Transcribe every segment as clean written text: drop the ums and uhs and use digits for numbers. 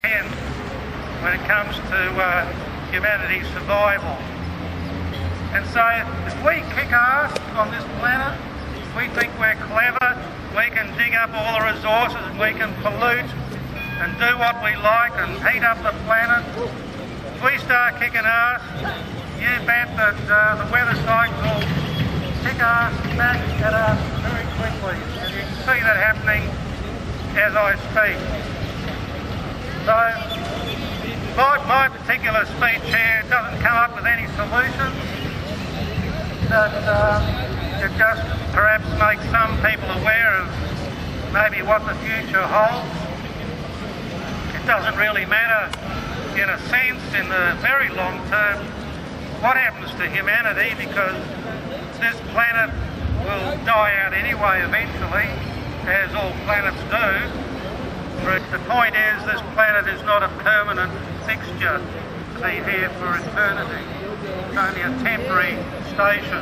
And when it comes to humanity's survival. And so if we kick ass on this planet, we think we're clever, we can dig up all the resources, we can pollute and do what we like and heat up the planet. If we start kicking ass, you bet that the weather cycle will kick ass back at us very quickly. And you can see that happening as I speak. So, my particular speech here doesn't come up with any solutions. It just perhaps makes some people aware of maybe what the future holds. It doesn't really matter, in a sense, in the very long term, what happens to humanity, because this planet will die out anyway eventually, as all planets do. The point is, this planet is not a permanent fixture to be here for eternity. It's only a temporary station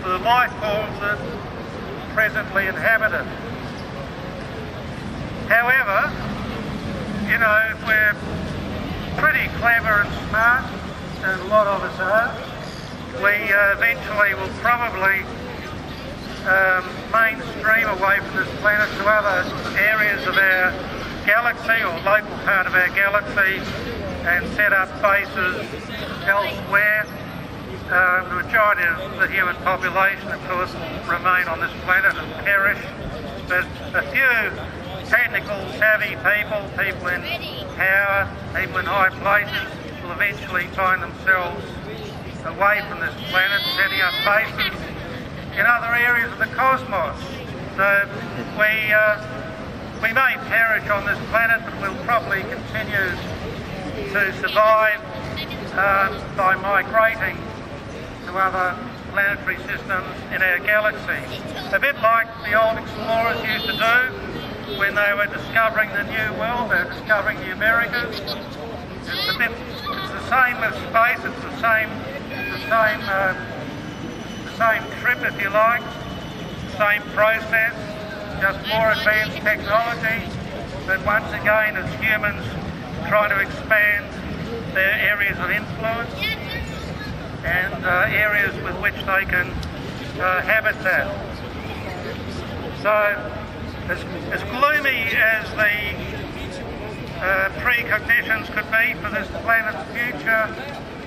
for the life forms that presently inhabit it. However, you know, if we're pretty clever and smart, and a lot of us are, we eventually will probably mainstream away from this planet to other areas of our galaxy or local part of our galaxy and set up bases elsewhere. The majority of the human population, of course, will remain on this planet and perish, but a few technical savvy people, people in power, people in high places, will eventually find themselves away from this planet, setting up bases in other areas of the cosmos. So we may perish on this planet, but we'll probably continue to survive by migrating to other planetary systems in our galaxy. A bit like the old explorers used to do when they were discovering the New World, they were discovering the Americas. It's the same with space, it's the same trip, if you like, same process, just more advanced technology, but once again as humans try to expand their areas of influence and areas with which they can habitat. So as gloomy as the precognitions could be for this planet's future,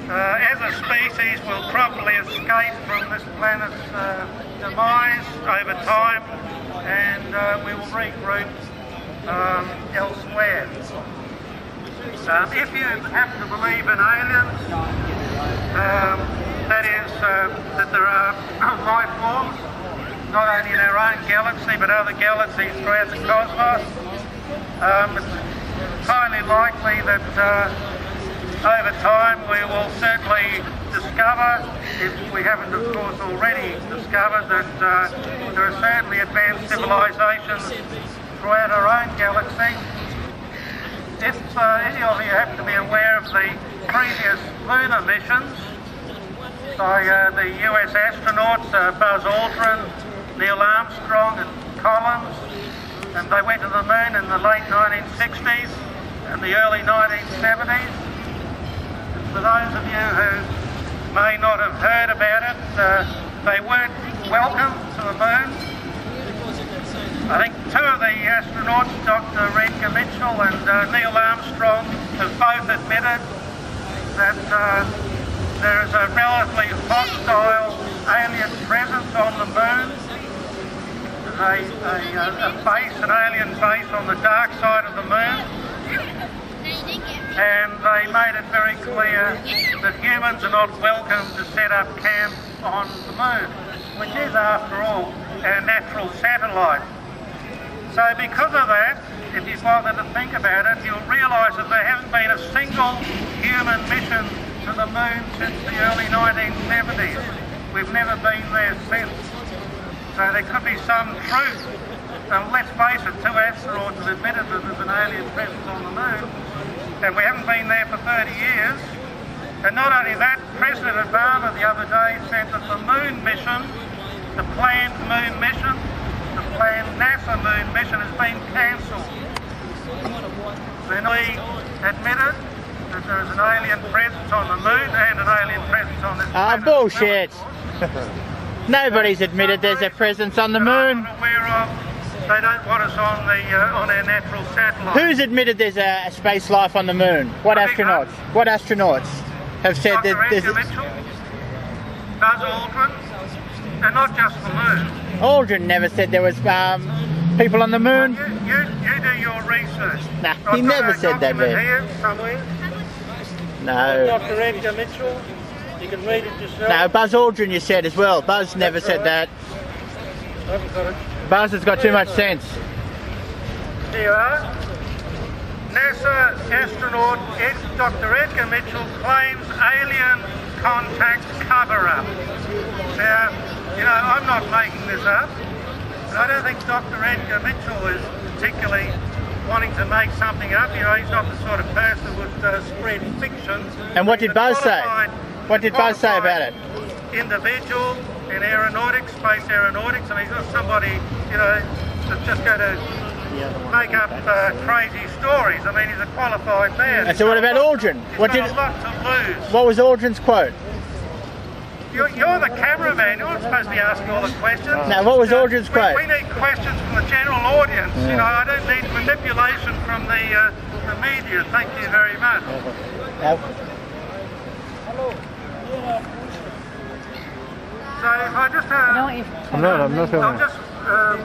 as a species we'll probably escape from this planet's demise over time, and we will regroup elsewhere. If you happen to believe in aliens, that is, that there are life forms, not only in our own galaxy but other galaxies throughout the cosmos, it's highly likely that over time we will certainly discover, if we haven't of course already discovered, that there are certainly advanced civilizations throughout our own galaxy. If any of you happen to be aware of the previous lunar missions by the US astronauts Buzz Aldrin, Neil Armstrong and Collins, and they went to the moon in the late 1960s and the early 1970s. For those of you who may not have heard about it, they weren't welcome to the moon. I think two of the astronauts, Dr. Edgar and Neil Armstrong, have both admitted that there is a relatively hostile alien presence on the moon. There's a base, an alien base on the dark side of the moon. And they made it very clear that humans are not welcome to set up camp on the moon, which is, after all, our natural satellite. So because of that, if you bother to think about it, you'll realise that there hasn't been a single human mission to the moon since the early 1970s. We've never been there since. So there could be some truth. Let's face it, two astronauts have admitted that there's an alien presence on the moon, and we haven't been there for 30 years. And not only that, President Obama the other day said that the moon mission, the planned moon mission, the planned NASA moon mission has been cancelled. Then we admitted that there is an alien presence on the moon and an alien presence on this planet. Bullshit. Nobody's admitted there's a presence on the moon. I'm aware of. They don't want us on their natural satellite. Who's admitted there's a space life on the moon? What astronauts? What astronauts have said Dr. that there's... Edgar Mitchell, Buzz Aldrin, and not just the moon. Aldrin never said there was people on the moon. You do your research. Nah, he never said that, man. Here, somewhere. No. Dr. Edgar Mitchell, you can read it yourself. No, Buzz Aldrin you said as well. Buzz never said that. I haven't got it. Buzz has got too much sense. Here you are. NASA astronaut Dr. Edgar Mitchell claims alien contact cover-up. Now, you know, I'm not making this up. I don't think Dr. Edgar Mitchell is particularly wanting to make something up. You know, he's not the sort of person who would spread fiction. And what did Buzz say? What did Buzz say about it? Individual in aeronautics, space aeronautics. I mean, he's not somebody, you know, that's just going to make up crazy stories. I mean, he's a qualified man. And so what about Aldrin? He's got a lot to lose. What was Aldrin's quote? You're the cameraman. You're not supposed to be asking all the questions. Now, what was Aldrin's quote? We need questions from the general audience. Yeah. You know, I don't need manipulation from the media. Thank you very much. Hello. So I just I'm not I'll just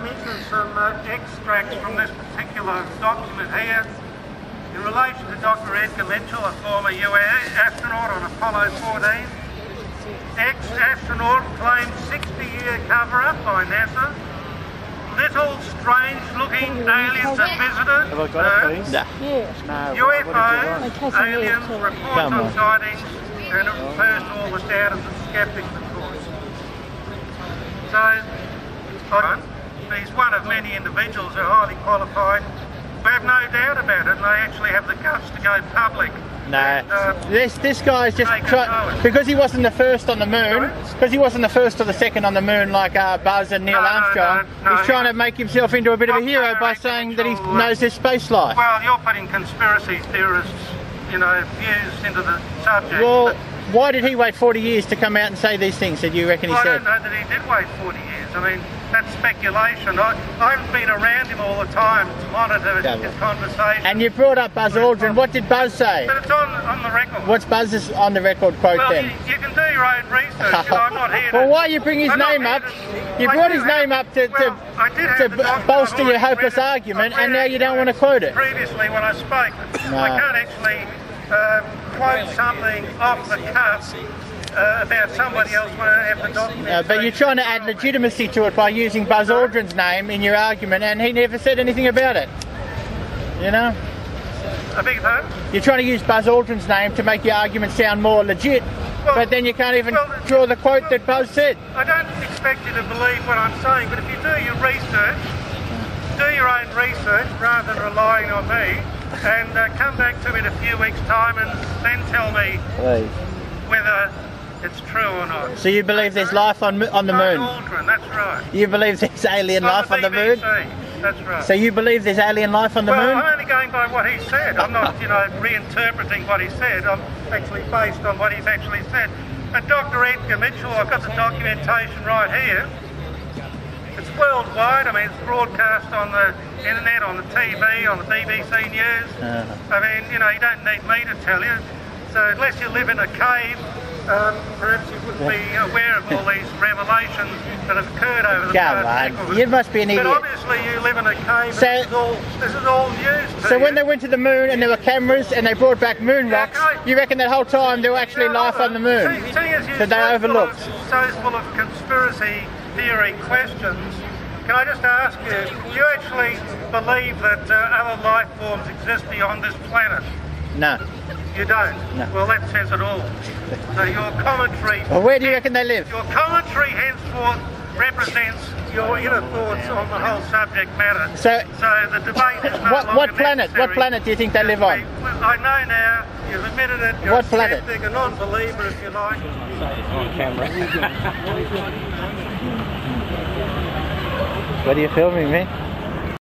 mention some extracts from this particular document here in relation to Dr. Edgar Mitchell, a former US astronaut on Apollo 14. Ex-astronaut claims 60-year cover-up by NASA. Little strange-looking aliens have visited Earth. UFOs, aliens, reports on sightings, and it refers to all the doubters and skeptics, of course. So, he's one of many individuals who are highly qualified. We have no doubt about it, and they actually have the guts to go public. No, this guy's just because he wasn't the first on the moon, because he wasn't the first or the second on the moon like Buzz and Neil Armstrong. He's trying to make himself into a bit of a hero by saying that he knows his space life. Well, you're putting conspiracy theorists, you know, views into the subject. Well, why did he wait 40 years to come out and say these things that you reckon he said? I don't know that he did wait 40 years. I mean, that's speculation. I haven't been around him all the time to monitor his conversation. And you brought up Buzz Aldrin. What did Buzz say? But it's on the record. What's Buzz's on the record quote then? You can do your own research. You know, I'm not here to... Well, why you bring his name up? You brought his name up to bolster your hopeless argument, and now you don't want to quote it. Previously when I spoke, I can't actually quote something off the cuff about somebody else when I have the document. But you're trying to add legitimacy to it by using Buzz Aldrin's name in your argument, and he never said anything about it. You know? I beg your pardon? You're trying to use Buzz Aldrin's name to make your argument sound more legit, but then you can't even draw the quote that Buzz said. I don't expect you to believe what I'm saying, but if you do your research, do your own research rather than relying on me, and come back to me in a few weeks' time and then tell me whether it's true or not. So you believe there's life on the moon? Aldrin, that's right. You believe there's alien life on the moon? That's right. So you believe there's alien life on the moon? Well, I'm only going by what he said. I'm not, you know, reinterpreting what he said. I'm actually based on what he's actually said. And Dr. Edgar Mitchell, I've got the documentation right here. It's worldwide. I mean, it's broadcast on the internet, on the TV, on the BBC News. I mean, you know, you don't need me to tell you. So unless you live in a cave, perhaps you wouldn't be aware of all these revelations that have occurred over the past decade. You must be an idiot. But obviously you live in a cave, and this is all news to So you. when they went to the moon and there were cameras and they brought back moon rocks, you reckon that whole time there were actually life on the moon? So they overlooked. So full of conspiracy theory questions. Can I just ask you, do you actually believe that other life forms exist beyond this planet? No. You don't? No. Well, that says it all. So your commentary... Well, where do you reckon they live? Your commentary henceforth represents your inner thoughts on the whole subject matter. So the debate is no longer what planet? necessary. What planet do you think they live on? Well, I know now. You've admitted it. You're what planet? A non-believer, if you like. On camera. What are you filming, man?